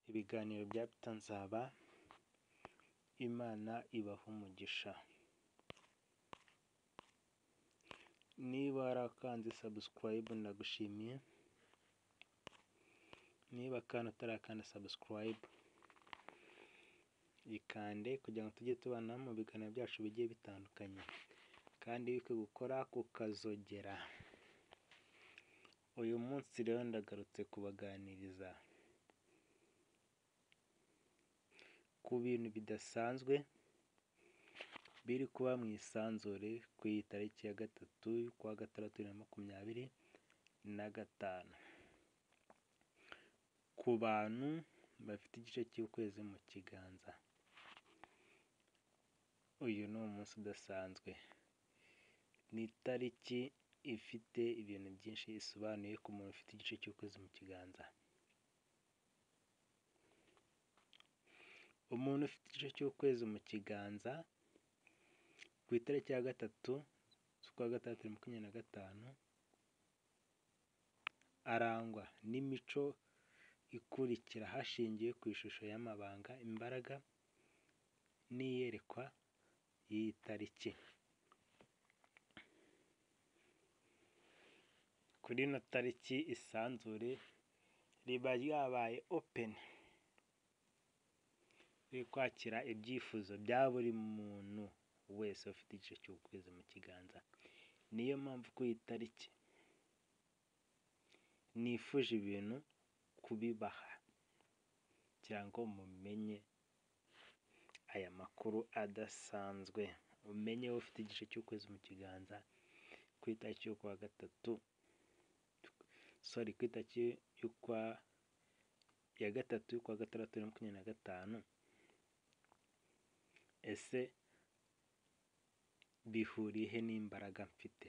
ibiganiro bya Peter Nzaba, Imana ibaha umugisha. Niba warakanze subscribe ndagushimiye, niba kandi utarakanda subscribe ikande kugira ngo tujye tubana mu biganiro byacu bigiye bitandukanye, kandi wibuke gukora kukazogera. Uyu munsi rero ndagarutse kubaganiriza ku bintu bidasanzwe biri kuba mu isanzure ku iyi tariki ya 3/6/2025 ku bantu bafite igice cy'ukwezi mu kiganza. Uyu ni umunsi udasanzwe, ni itariki ifite ibintu byinshi isobanuye ku muntu ufite igice cy'ukwezi mu kiganza. Umuntu ufite igice cy'ukwezi mu kiganza ku itariki ya 3/6/2025 arangwa n'imico ikurikira hashingiwe ku ishusho y'amabanga, imbaraga n'iyerekwa y'iyi tariki. Kuri ino tariki isanzure riba ryabaye open, riri kwakira ibyifuzo bya buri muntu wese ufite igice cy'ukwezi mu kiganza. Niyo mpamvu kuri iyi tariki nifuje ibintu kubibaha kugira ngo mumenye aya makuru adasanzwe, umenye ufite igice cy'ukwezi mu kiganza ku itariki yo kuwa gatatu, ku itariki ya 3/6/2025. Ese bihuriye he n'imbaraga mfite?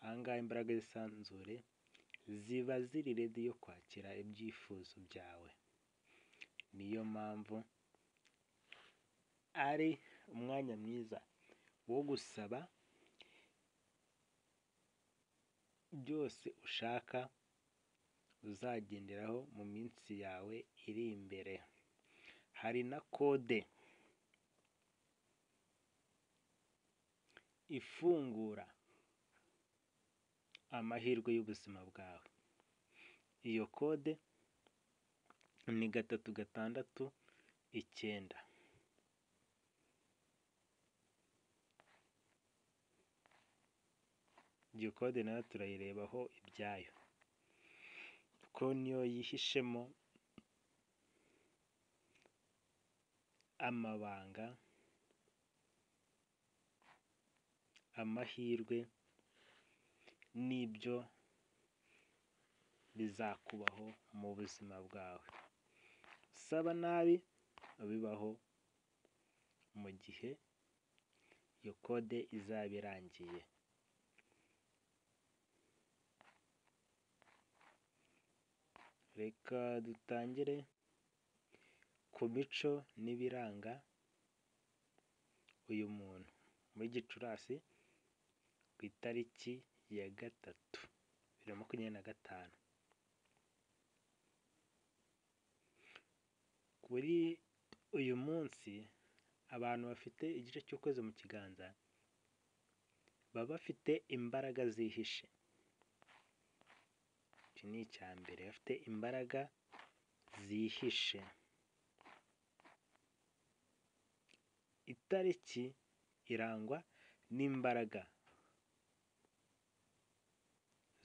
Ahangaha imbaraga z'isanzure ziba ziri ready yo kwakira ibyifuzo byawe. Niyo mpamvu ari umwanya mwiza wo gusaba byose ushaka uzagenderaho mu minsi yawe iri imbere. Hari na kode ifungura amahirwe y'ubuzima bwawe. Iyo kode ni 369. Iyo kode nayo turayirebaho ibyayo, ko niyo yihishemo amabanga, amahirwe n'ibyo bizakubaho mu buzima bwawe. Usaba nabi bibaho mu gihe iyo kode izaba irangiye. Reka dutangire ku mico n'ibiranga uyu muntu muri Gicurasi ku itariki ya 3/2025. Kuri uyu munsi abantu bafite igice cy'ukwezi mu kiganza baba bafite imbaraga zihishe. Iki ni icya mbere, bafite imbaraga zihishe. Itariki irangwa n'imbaraga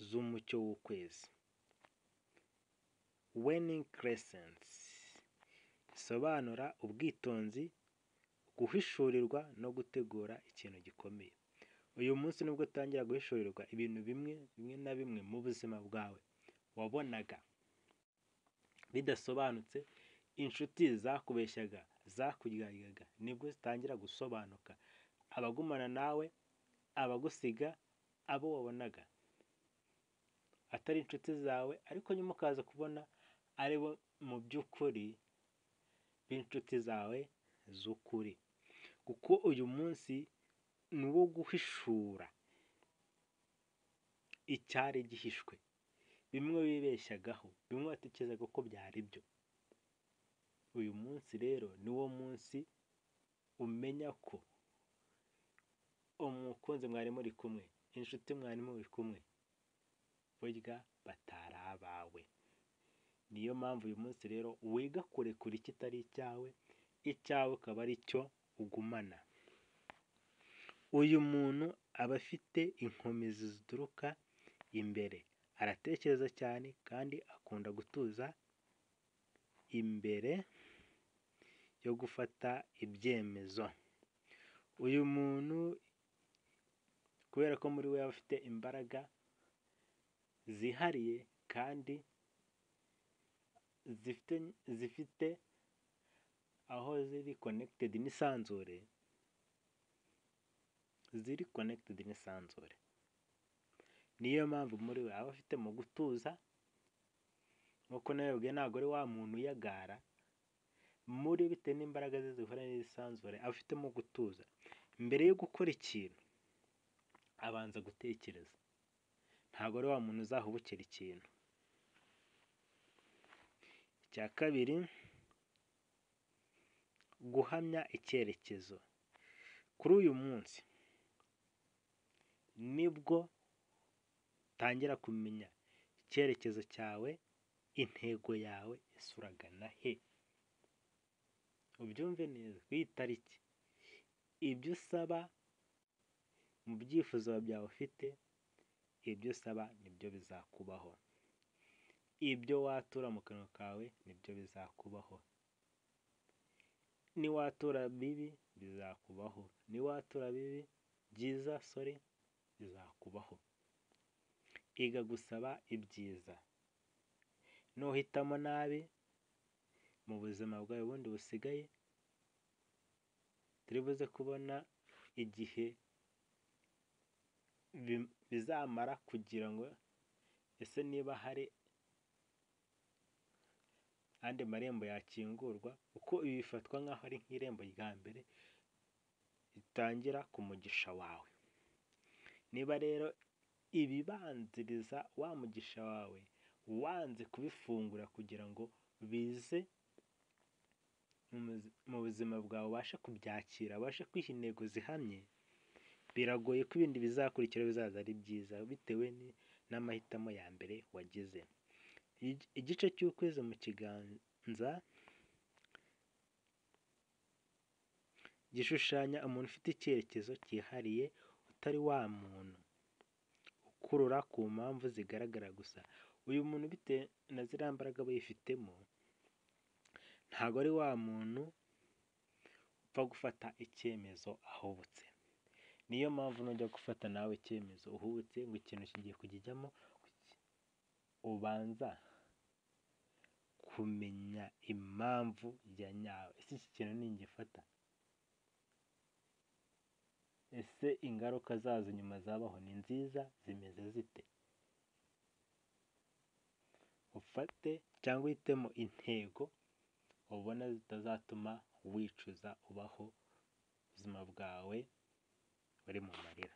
z'umucyo w'ukwezi, waning crescents, bisobanura ubwitonzi, guhishurirwa no gutegura ikintu gikomeye. Uyu munsi nibwo utangira guhishurirwa ibintu bimwe na bimwe mu buzima bwawe wabonaga bidasobanutse. Inshuti zakubeshyaga, zakuryaga, nibwo zitangira gusobanuka. Abagumana nawe, abagusiga, abo wabonaga atari inshuti zawe, ariko nyuma ukaza kubona aribo mu by'ukuri b'inshuti zawe z'ukuri. Kuko uyu munsi ni uwo guhishura icyari gihishwe, bimwe wibeshyagaho, bimwe watekerezaga ko byari byo. uyu munsi rero niwo munsi umenya ko umukunzi mwari muri kumwe, inshuti mwari muri kumwe, burya batari abawe. Niyo mpamvu uyu munsi rero wiga kurekura ikitari icyawe, icyawe ukaba ari cyo ugumana. Uyu muntu aba afite inkomezi zituruka imbere, aratekereza cyane kandi akunda gutuza imbere yo gufata ibyemezo. Uyu muntu kubera ko muri we aba afite imbaraga zihariye kandi zifite aho ziri connected n'isanzure, niyo mpamvu muri we aba afite mu gutuza, nk'uko nabibabwiye ntabwo ari wa muntu uyagara, muri bitewe n'imbaraga ze zihura n'isanzure aba afitemo gutuza. Mbere yo gukora ikintu abanza gutekereza, ntabwo ari wa muntu uzahubukira ikintu. Icya kabiri, guhamya icyerekezo. Kuri uyu munsi nibwo utangira kumenya icyerekezo cyawe, intego yawe, ese uragana he? Ubyumve neza, ku iyi tariki ibyo usaba mu byifuzo byawe ufite, ibyo usaba nibyo bizakubaho, ibyo watura mu kanwa kawe nibyo bizakubaho, niwatura bibi bizakubaho, niwatura byiza bizakubaho. Iga gusaba ibyiza. Nuhitamo nabi mu buzima bwawe bundi busigaye, turi buze kubona igihe bizamara kugira ngo ese niba hari andi marembo yakingurwa, kuko ibi bifatwa nk'aho ari nk'irembo rya mbere ritangira ku mugisha wawe. Niba rero ibibanziriza wa mugisha wawe wanze kubifungura kugira ngo bize mu buzima bwawe, ubashe kubyakira, ubashe kwiha intego zihamye, biragoye ko ibindi bizakurikira bizaza ari byiza bitewe n'amahitamo ya mbere wagize. Igice cy'ukwezi mu kiganza gishushanya umuntu ufite icyerekezo cyihariye, utari wa muntu ukurura ku mpamvu zigaragara gusa. Uyu muntu bitewe na ziriya mbaraga aba yifitemo, ntabwo ari wa muntu upfa gufata icyemezo ahubutse. Niyo mpamvu nujya gufata nawe icyemezo uhubutse ngo ikintu kigiye kukijyamo, ubanza kumenya impamvu ya nyayo. Ese iki kintu ningifata, ese ingaruka zazo nyuma zabaho ni nziza, zimeze zite? Ufate cyangwa uhitemo intego ubona zitazatuma wicuza ubaho ubuzima bwawe buri mu marira.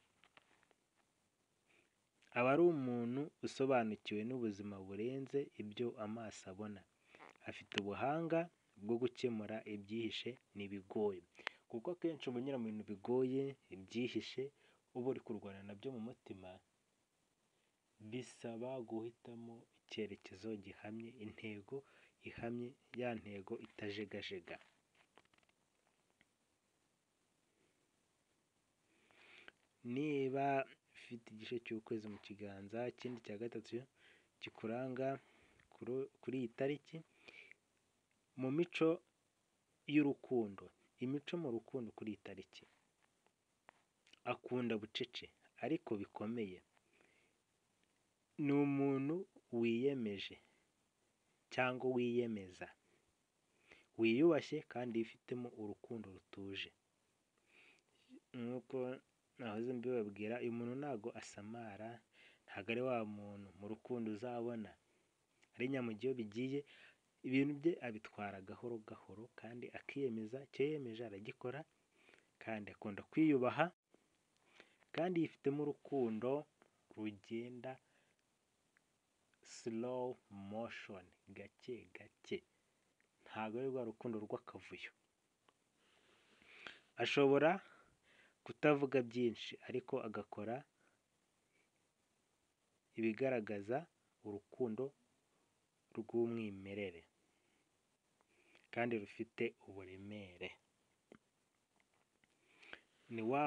Aba ari umuntu usobanukiwe n'ubuzima burenze ibyo amaso abona. Afite ubuhanga bwo gukemura ibyihishe n'ibigoye, kuko akenshi uba unyura mu bintu bigoye, ibyihishe uba uri kurwana nabyo mu mutima, bisaba guhitamo icyerekezo gihamye, intego ihamye, ya ntego itajegajega. Niba ufite igice cy'ukwezi mu kiganza, ikindi cya gatatu kikuranga kuri iyi tariki, mu mico y'urukundo, imico mu rukundo kuri iyi tariki, akunda bucece ariko bikomeye. Ni umuntu wiyemeje cyangwa wiyemeza, wiyubashye kandi wifitemo urukundo rutuje. Nk'uko nahoze mbibabwira, uyu muntu ntabwo asamara, ntabwo ari wa muntu mu rukundo uzabona ari nyamugihe. Iyo bigiye ibintu bye abitwara gahoro gahoro kandi akiyemeza, icyo yiyemeje aragikora, kandi akunda kwiyubaha, kandi yifitemo urukundo rugenda slow motion, gake gake, ntabwo ari rwa rukundo rw'akavuyo. Ashobora kutavuga byinshi ariko agakora ibigaragaza urukundo rw'umwimerere kandi rufite uburemere. Ni wa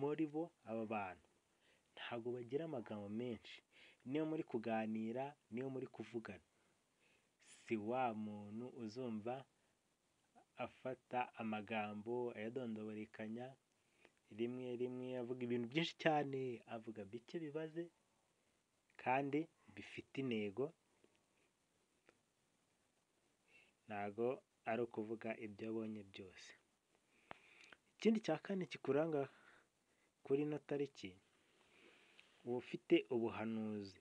muri bo, aba bantu ntabwo bagira amagambo menshi, niyo muri kuganira, niyo muri kuvugana, si wa muntu uzumva afata amagambo ayadondoberekanya rimwe rimwe, avuga ibintu byinshi cyane, avuga bike bibaze kandi bifite intego. Ntabwo ari ukuvuga ibyo abonye byose. Ikindi cya kane kikuranga kuri ino tariki, uba ufite ubuhanuzi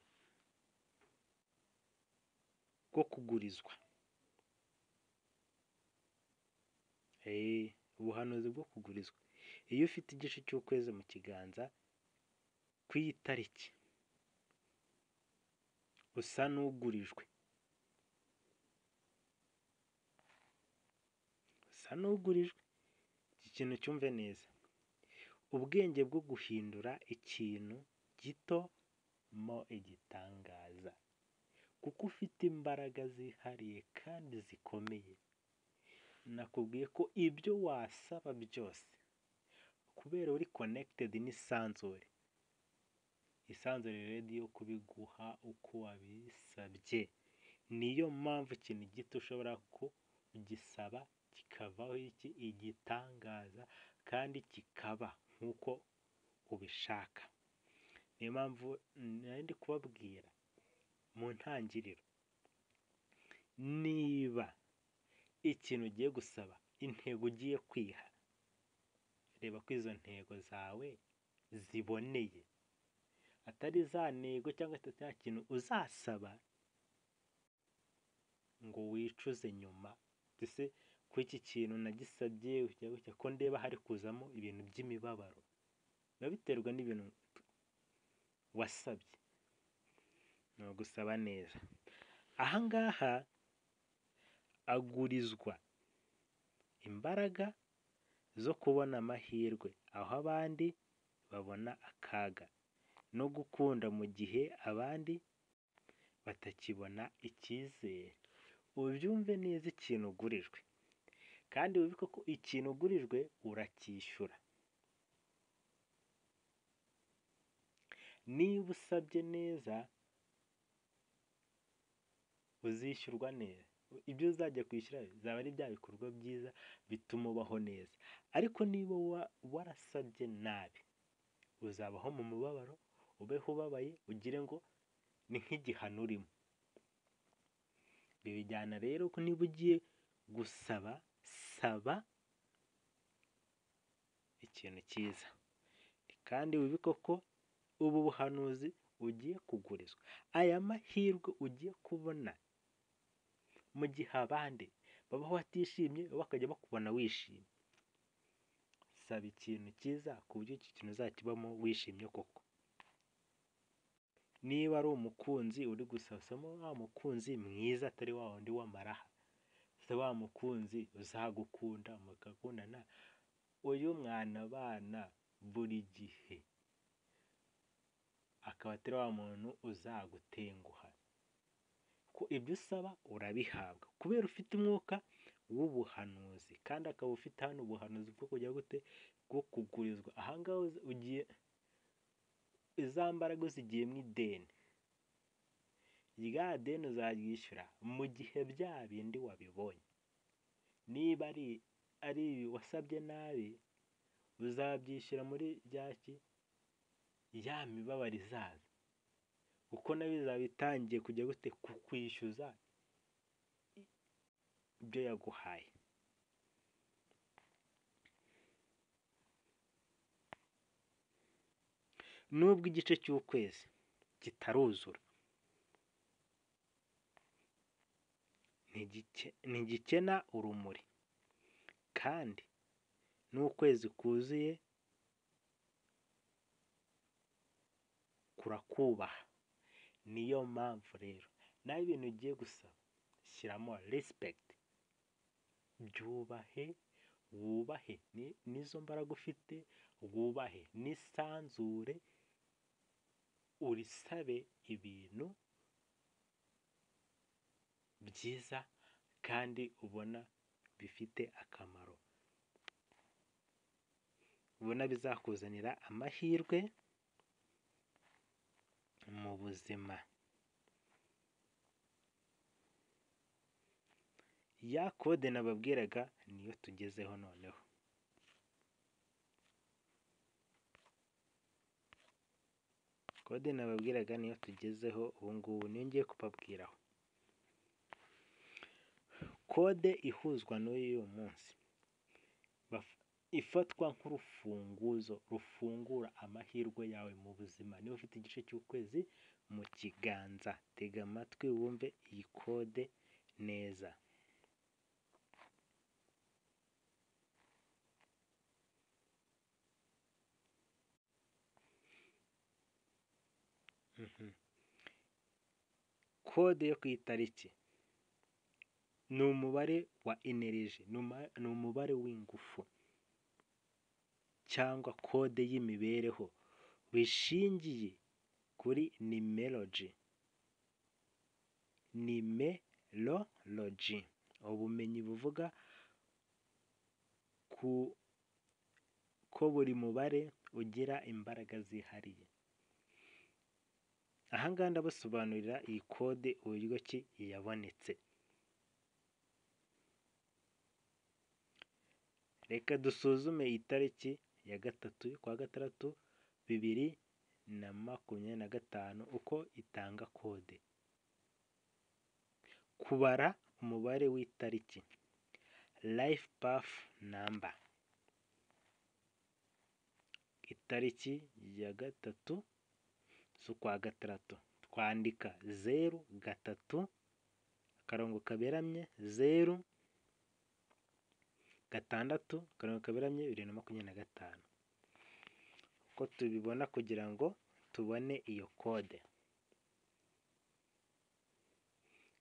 bwo kugurizwa. Ubuhanuzi bwo kugurizwa. Iyo ufite igice cy'ukwezi mu kiganza ku iyi tariki, usa n'ugurijwe. Iki kintu cyumve neza. Ubwenge bwo guhindura ikintu gito mo igitangaza, kuko ufite imbaraga zihariye kandi zikomeye. Nakubwiye ko ibyo wasaba byose, kubera uri connected n'isanzure, isanzure ready yo kubiguha uko wabisabye. Niyo mpamvu ikintu gito ushobora kugisaba kikavaho igitangaza, kandi kikaba nk'uko ubishaka. Niyo mpamvu nari ndi kubabwira mu ntangiriro, niba ikintu ugiye gusaba, intego ugiye kwiha, reba ko izo ntego zawe ziboneye, atari za ntego cyangwa se cya kintu uzasaba ngo wicuze nyuma. Ese ko iki kintu nagisabye ko ndeba hari kuzamo ibintu by'imibabaro? Biba biterwa n'ibintu wasabye. Ni ugusaba neza. Aha ngaha agurizwa imbaraga zo kubona amahirwe aho abandi babona akaga, no gukunda mu gihe abandi batakibona icyizere. Ubyumve neza ikintu ugurijwe, kandi wibuke ko ikintu ugurijwe uracyishyura. Niba usabye neza uzishyurwa neza. Ibyo uzajya kwishyura bizaba ari bya bikorwa byiza bituma ubaho neza. Ariko niba warasabye nabi, uzabaho mu mubabaro, ubeho ubabaye, ugire ngo ni nk'igihano urimo. Bibijyana rero ko niba ugiye gusaba, saba ikintu cyiza, kandi wibuke ko ubu buhanuzi ugiye kugurizwa, aya mahirwe ugiye kubona mu gihe abandi babaho batishimye, bakajya bakubona wishimye. Saba ikintu cyiza ku buryo iki kintu uzakibamo wishimye koko. Niba ari umukunzi uri gusaba, wa mukunzi mwiza, atari wa wundi w'amaraha, wa mukunzi uzagukunda mugakundana, uyu mwana abana buri gihe, akaba atari wa muntu uzagutenguha. Ko ibyo usaba urabihabwa kubera ufite umwuka w'ubuhanuzi, kandi akaba ufite hano ubuhanuzi bwo kujya gute, bwo kugurizwa. Aha ngaha ugiye, iza mbaraga uzigiye mu ideni. Rya deni uzaryishyura mu gihe bya bindi wabibonye. Niba ari wasabye nabi, uzabyishyura muri ya mibabaro izaza, kuko nayo izaba itangiye kujya gute, kukwishyuza ibyo yaguhaye. Nubwo igice cy'ukwezi kitaruzura, ntigikena urumuri, kandi n'ukwezi kuzuye kurakubaha. Niyo mpamvu rero nawe ibintu ugiye gusaba, shyiramo respect, byubahe, wubahe n'izo mbaraga ufite, wubahe n'isanzure, urisabe ibintu byiza kandi ubona bifite akamaro, ubona bizakuzanira amahirwe mu buzima. Ya kode nababwiraga niyo tugezeho noneho. Kode nababwiraga niyo tugezeho ubu ngubu, niyo ngiye kubabwiraho. Kode ihuzwa n'uyu munsi ifatwa nk'urufunguzo rufungura amahirwe yawe mu buzima. Niba ufite igice cy'ukwezi mu kiganza, tega amatwi wumve iyi kode neza. Kode yo ku itariki ni umubare wa energy, ni umubare w'ingufu cyangwa kode y'imibereho wishingiye kuri numerology. Numerology, ubumenyi buvuga ko buri mubare ugira imbaraga zihariye. Aha ngaha ndabasobanurira iyi kode uburyo ki yabonetse. Reka dusuzume itariki ya 3/6/2025 uko itanga kode. Kubara umubare w'itariki, life path number. Itariki ya 3/6 twandika 03 akarongo kaberamye 0 6 akarongo kaberamye 2025. Uko tubibona kugira ngo tubone iyo kode.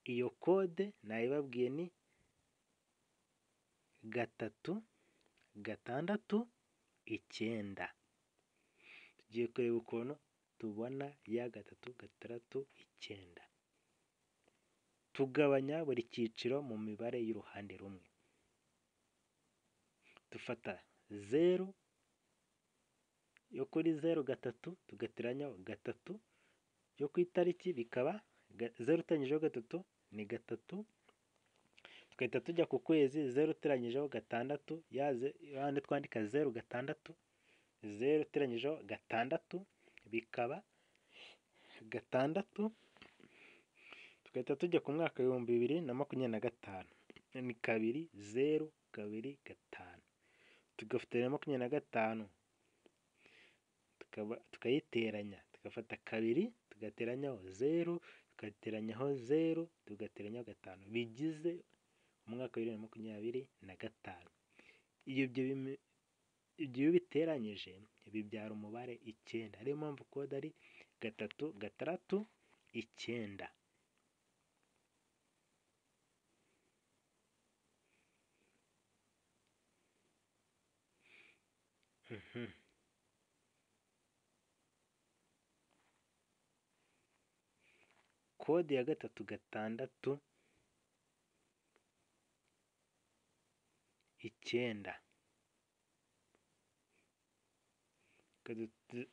Iyo kode nayibabwiye ni 369. Tugiye kureba ukuntu tubona ya 369. Tugabanya buri cyiciro mu mibare y'uruhande rumwe. Dufata 0 yo kuri 0 tugateranyaho 3 yo ku itariki bikaba 0 uteranyijeho 3 ni 3. Tugahita tujya ku kwezi, 0 uteranyijeho 6 yandi twandika 0 0 uteranyijeho 6 bikaba 6. Tugahita tujya ku mwaka 2025 ni 2 0 2 5. Tugafatanya 25 tukayiteranya, tugafata 2 tugateranyaho 0 tugateranyaho 0 tugateranyaho 5 bigize umwaka 2025. Ibyo biteranyije bibyara umubare 9. Ariyo mpamvu kode ari 369. Kode ya 369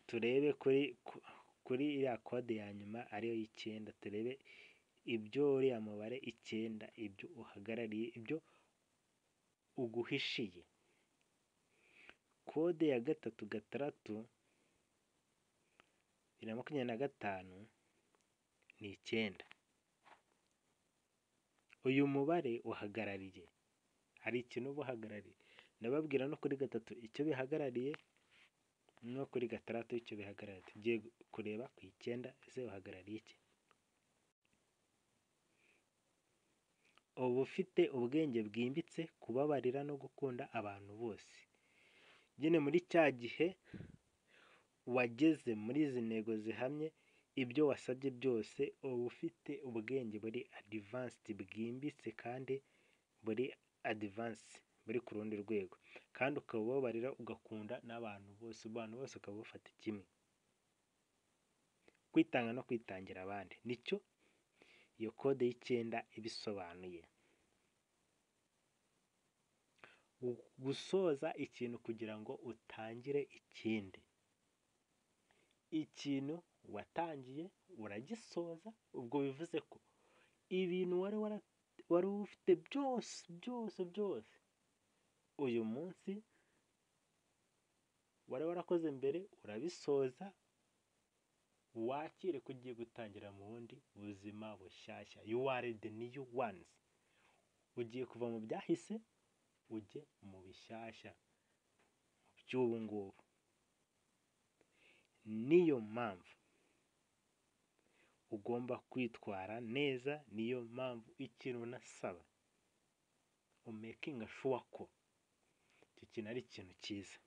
turebe kuri iriya kode ya nyuma ariyo y'9. Turebe ibyo uriya mubare 9 ibyo uhagarariye, ibyo uguhishiye. Kode ya 3/6/2025 ni 9. Uyu mubare uhagarariye, hari ikintu uba uhagarariye. Ndababwira no kuri 3 icyo bihagarariye no kuri 6 icyo bihagarariye. Tugiye kureba ku 9 ese uhagarariye iki. Uba ufite ubwenge bwimbitse, kubabarira no gukunda abantu bose. Nyine muri cya gihe wageze muri izi ntego zihamye, ibyo wasabye byose uba ufite ubwenge buri advanced bwimbitse kandi buri advance buri ku rundi rwego, kandi ukaba ubabarira ugakunda n'abantu bose, abantu bose ukaba ubafata kimwe. Kwitanga no kwitangira abandi nicyo iyo kode y'icyenda ibisobanuye. Gusoza ikintu kugira ngo utangire ikindi. Ikintu watangiye uragisoza, ubwo bivuze ko ibintu wari ufite byose uyu munsi wari warakoze mbere urabisoza, wakire ko ugiye gutangira mu bundi buzima bushyashya. You are the new ones. Ugiye kuva mu byahise ujye mu bishyashya, mu by'ubu ngubu. Niyo mpamvu ugomba kwitwara neza, niyo mpamvu ikintu unasaba umakinga sure ko icyo kintu ari ikintu cyiza.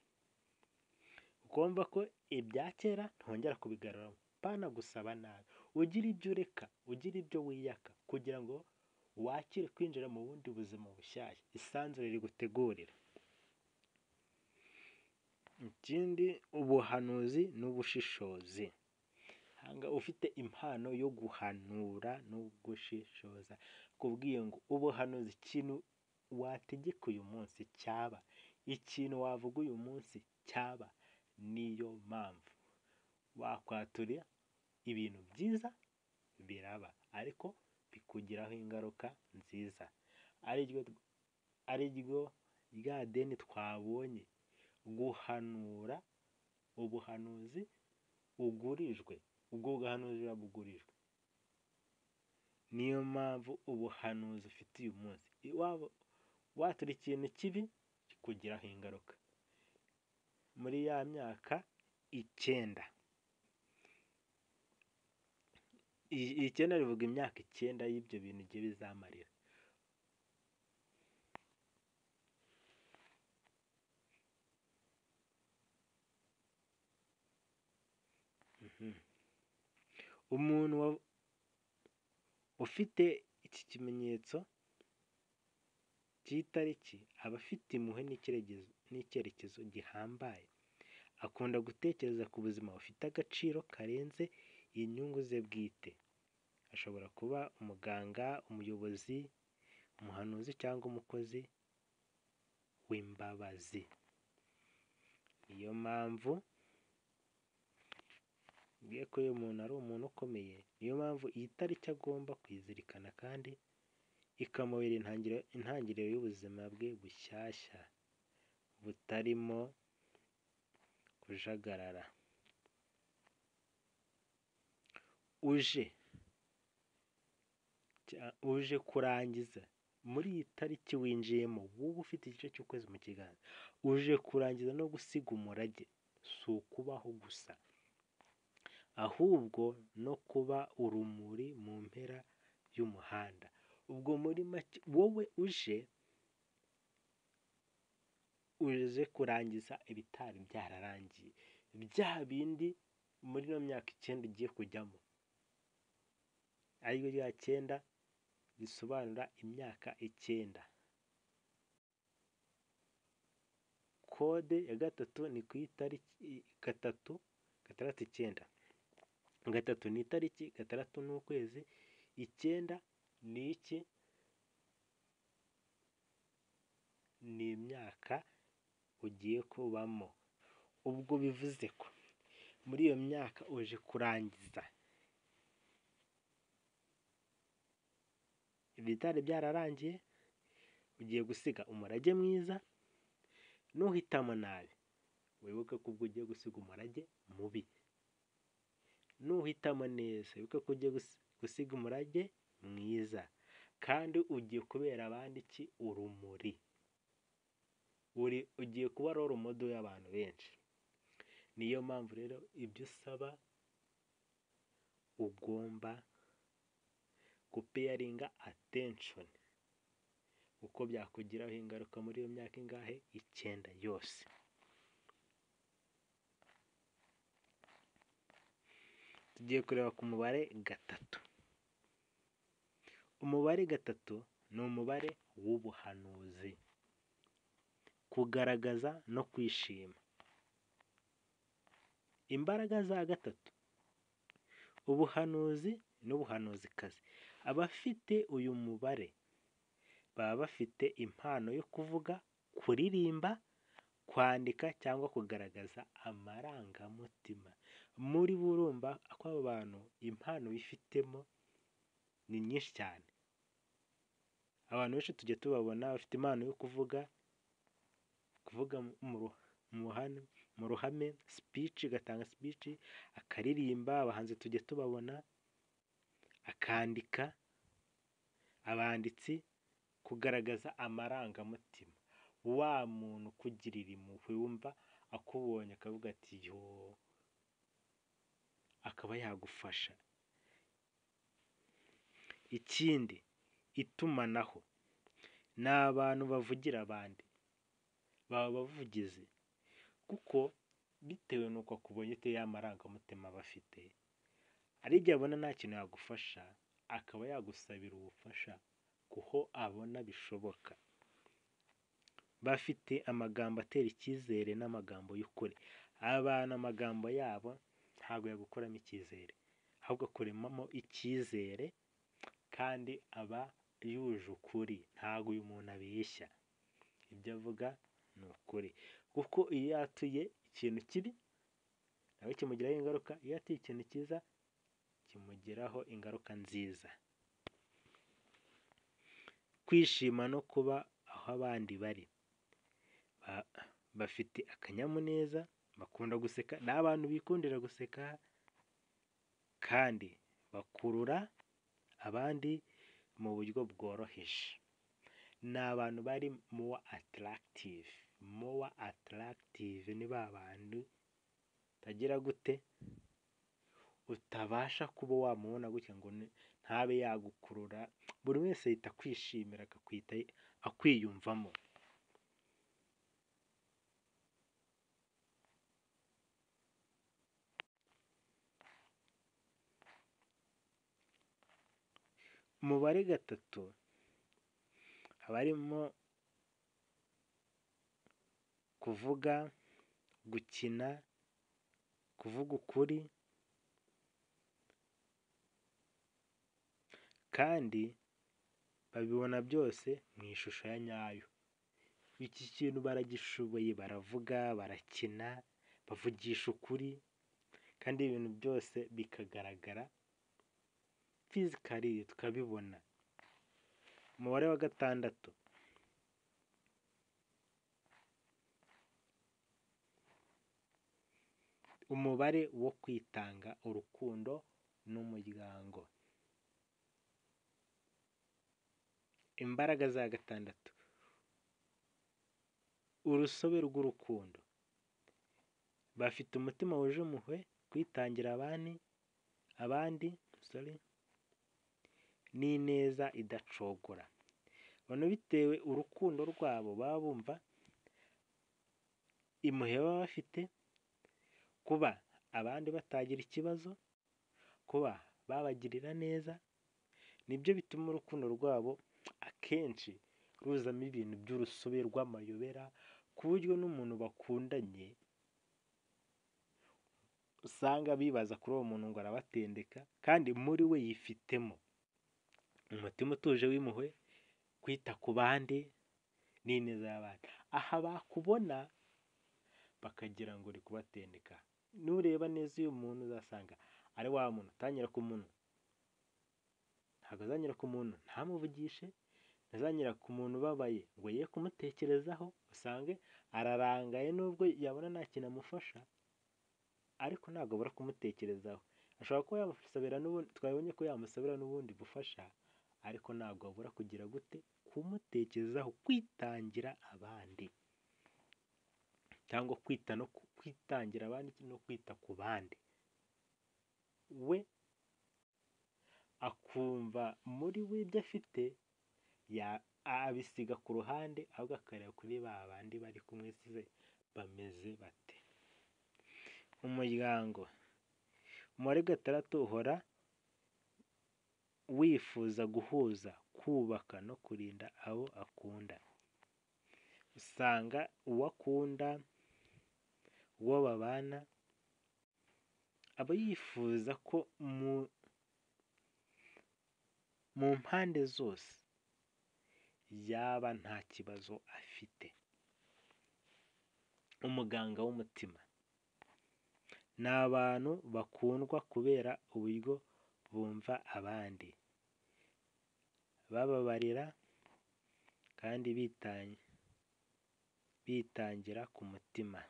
Ugomba ko ibya kera ntongera kubigaruramo, pana gusaba nabi. Ugira ibyo ureka, ugira ibyo wiyaka kugira ngo wakire kwinjira mu bundi buzima bushyashya isanzure rigutegurira. Ikindi, ubuhanuzi n'ubushishozi. Hanga ufite impano yo guhanura no gushishoza, kubwiye ngo ubuhanuzi ikintu wategeka uyu munsi cyaba, ikintu wavuga uyu munsi cyaba. Niyo mpamvu wakwatura ibintu byiza biraba, ariko bikugiraho ingaruka nziza, ariryo rya deni twabonye. Guhanura ubuhanuzi ugurijwe, ubwo buhanuzi bugurijwe. Niyo mpamvu ubuhanuzi ufite uyu munsi watura ikintu kibi kikugiraho ingaruka. Muri ya myaka 9, icyenda rivuga imyaka 9 y'ibyo bintu igihe bizamarira. Umuntu ufite iki kimenyetso cy'itariki aba afite impuhwe n'icyerekezo gihambaye. Akunda gutekereza ku buzima bufite agaciro karenze inyungu ze bwite. Ashobora kuba umuganga, umuyobozi, umuhanuzi cyangwa umukozi w'imbabazi. Niyo mpamvu ngiye ko uyu muntu ari umuntu ukomeye. Niyo mpamvu iyi tariki agomba kwizirikana kandi ikamubera intangiriro y'ubuzima bwe bushyashya butarimo kujagarara. Uje kurangiza muri iyi tariki winjiyemo, wowe ufite igice cy'ukwezi mu kiganza, uje kurangiza no gusiga umurage. Si ukubaho gusa, ahubwo no kuba urumuri mu mpera y'umuhanda. Ubwo muri make wowe uje kurangiza ibitari byararangiye, bya bindi muri ino myaka 9 ugiye kujyamo, ariryo rya 9 risobanura imyaka 9. Kode ya 3 ni ku itariki 3, 6, 9. 3 ni itariki, 6 ni ukwezi, 9 ni iki? Ni imyaka ugiye kubamo. Ubwo bivuze ko muri iyo myaka uje kurangiza ibitari byararangiye, ugiye gusiga umurage mwiza. Nuhitamo nabi, wibuke ko ubwo ugiye gusiga umurage mubi. Nuhitamo neza, wibuke ko ugiye gusiga umurage mwiza, kandi ugiye kubera abandi iki? Urumuri. Ugiye kuba role model y'abantu benshi. Niyo mpamvu rero ibyo usaba ugomba gupeyaringa attention, uko byakugiraho ingaruka muri iyo myaka 9 yose. tugiye kureba ku mubare gatatu. Umubare gatatu ni umubare w'ubuhanuzi, kugaragaza no kwishima. Imbaraga za gatatu: ubuhanuzi n'ubuhanuzikazi. Abafite uyu mubare baba bafite impano yo kuvuga, kuririmba, kwandika cyangwa kugaragaza amarangamutima. Muri burumva ko abo bantu impano bifitemo ni nyinshi cyane. Abantu benshi tujya tubabona bafite impano yo kuvuga mu ruhame, speech, agatanga speech, akaririmba. Abahanzi tujya tubabona, akandika, abanditsi, kugaragaza amarangamutima. Wa muntu ukugirira impuhwe, wumva akubonye akavuga ati yoo, akaba yagufasha. Ikindi, itumanaho. Ni abantu bavugira abandi, baba bavugizi, kuko bitewe n'uko akubonye ute ya marangamutima bafite, hari igihe abona nta kintu yagufasha, akaba yagusabira ubufasha kuko abona bishoboka. Bafite amagambo atera icyizere n'amagambo y'ukuri. Abantu amagambo yabo ntabwo yagukuramo icyizere, ahubwo akuremamo icyizere, kandi aba yuje ukuri. Ntabwo uyu muntu abeshya, ibyo avuga ni ukuri. Kuko iyo yatuye ikintu kibi nawe kimugiraho ingaruka, iyo yatuye ikintu cyiza kimugiraho ingaruka nziza. Kwishima no kuba aho abandi bari. Bafite akanyamuneza, bakunda guseka. Ni abantu bikundira guseka, kandi bakurura abandi mu buryo bworoheje. Ni abantu bari more attractive. Ni ba bantu utagira gute, utabasha kuba wamubona gutya ngo ntabe yagukurura. Buri wese ahita akwishimira, akakwita akwiyumvamo. Umubare gatatu haba harimo kuvuga, gukina, kuvuga ukuri, kandi babibona byose mu ishusho ya nyayo. Iki kintu baragishoboye, baravuga, barakina, bavugisha ukuri, kandi ibintu byose bikagaragara physically, tukabibona. Umubare wa gatandatu: umubare wo kwitanga, urukundo n'umuryango. Imbaraga za gatandatu: urusobe rw'urukundo. Bafite umutima wuje impuhwe, kwitangira abandi n'ineza idacogora. Abantu bitewe urukundo rwabo baba bumva, impuhwe baba bafite, kuba abandi batagira ikibazo, kuba babagirira neza, nibyo bituma urukundo rwabo akenshi ruzamo ibintu by'urusobe rw'amayobera, ku buryo n'umuntu bakundanye usanga bibaza kuri uwo muntu ngo arabatendeka, kandi muri we yifitemo umutima utuje w'impuhwe, kwita ku bandi n'ineza y'abandi. Aha bakubona bakagira ngo uri kubatendeka. Nureba neza uyu muntu uzasanga ari wa muntu utanyura ku muntu, ntabwo azanyura ku muntu ntamuvugishe, ntazanyura ku muntu ubabaye ngo ye kumutekerezaho, usange ararangaye nubwo yabona nta kintu amufasha, ariko ntabwo abura kumutekerezaho. Ashobora kuba yamusabira n'ubundi, twabonye ko yamusabira n'ubundi bufasha, ariko ntabwo abura kugira gute, kumutekerezaho, kwitangira abandi, cyangwa kwitangira abandi no kwita ku bandi. We akumva muri we ibyo afite abisiga ku ruhande, ahubwo akareba kuri ba bandi bari kumwe se bameze bate. Umuryango: umubare gatandatu uhora wifuza guhuza, kubaka no kurinda abo akunda. Usanga uwo akunda, uwo babana, aba yifuza ko mu mpande zose yaba nta kibazo afite. Umuganga w'umutima ni abantu bakundwa kubera uburyo bumva abandi, bababarira kandi bitangira ku mutima.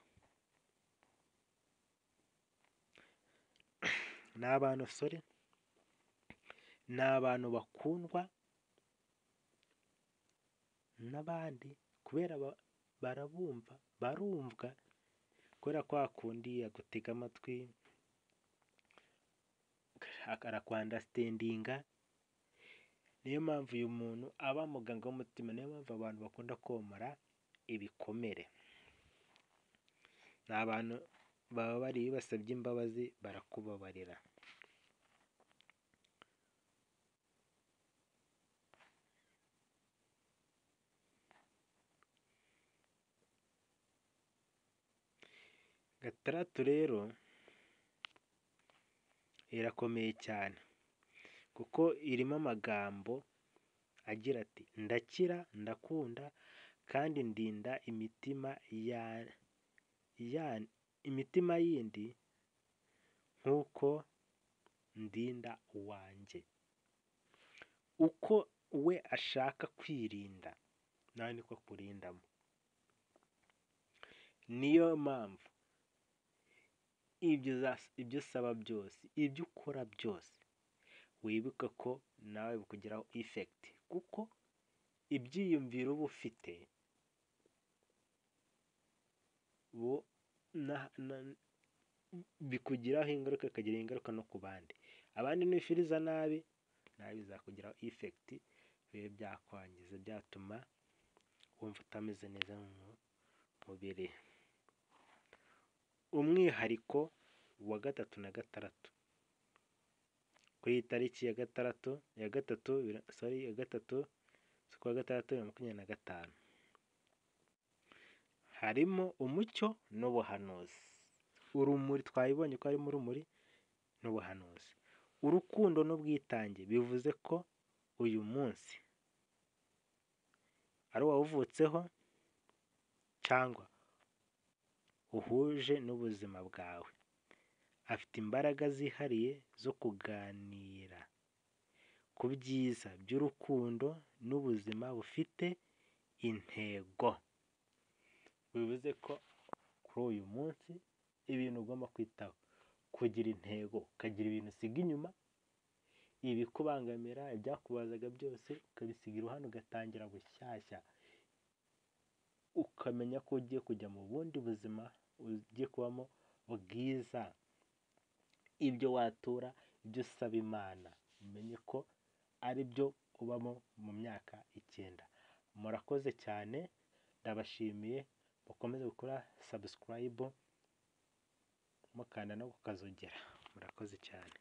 Ni abantu bakundwa n'abandi kubera barumvwa kubera kwa kundi agutega amatwi, arakwandastendinga. Niyo mpamvu uyu muntu aba muganga w'umutima, niyo mpamvu abantu bakunda komora ibikomere. Ni abantu bababariye, iyo basabye imbabazi barakubabarira. Gatandatu rero irakomeye cyane kuko irimo amagambo agira ati: ndakira, ndakunda kandi ndinda imitima yindi nk'uko ndinda uwanjye. Uko we ashaka kwirinda nawe niko kurindamo. Niyo mpamvu ibyo usaba byose, ibyo ukora byose, wibuka ko nawe bikugiraho effect, kuko ibyiyumviro uba ufite bikugiraho ingaruka, bikagira ingaruka no ku bandi. Abandi nibifiriza nabi, nawe bizakugiraho effect, bibe byakwangiza, byatuma wumva utameze neza mu mubiri. Umwihariko wa gatatu na gatandatu, kuri iyi tariki ya gatatu z'ukwa gatandatu 2025, harimo umucyo n'ubuhanuzi. Urumuri, twabibonye ko harimo urumuri n'ubuhanuzi. Urukundo n'ubwitange, bivuze ko uyu munsi ari uwawuvutseho cyangwa uhuje n'ubuzima bwawe, afite imbaraga zihariye zo kuganira ku byiza by'urukundo n'ubuzima bufite intego. Bivuze ko kuri uyu munsi ibintu ugomba kwitaho, kugira intego, ukagira ibintu usiga inyuma, ibikubangamira, ibyakubazaga byose ukabisiga iruhande, ugatangira bushyashya, ukamenya ko ugiye kujya mu bundi buzima ugiye kubamo bwiza. Ibyo watura, ibyo usaba Imana, umenye ko ari byo ubamo mu myaka 9. Murakoze cyane, ndabashimiye, mukomeze gukora subscribe mukanda no kukazogera. Murakoze cyane.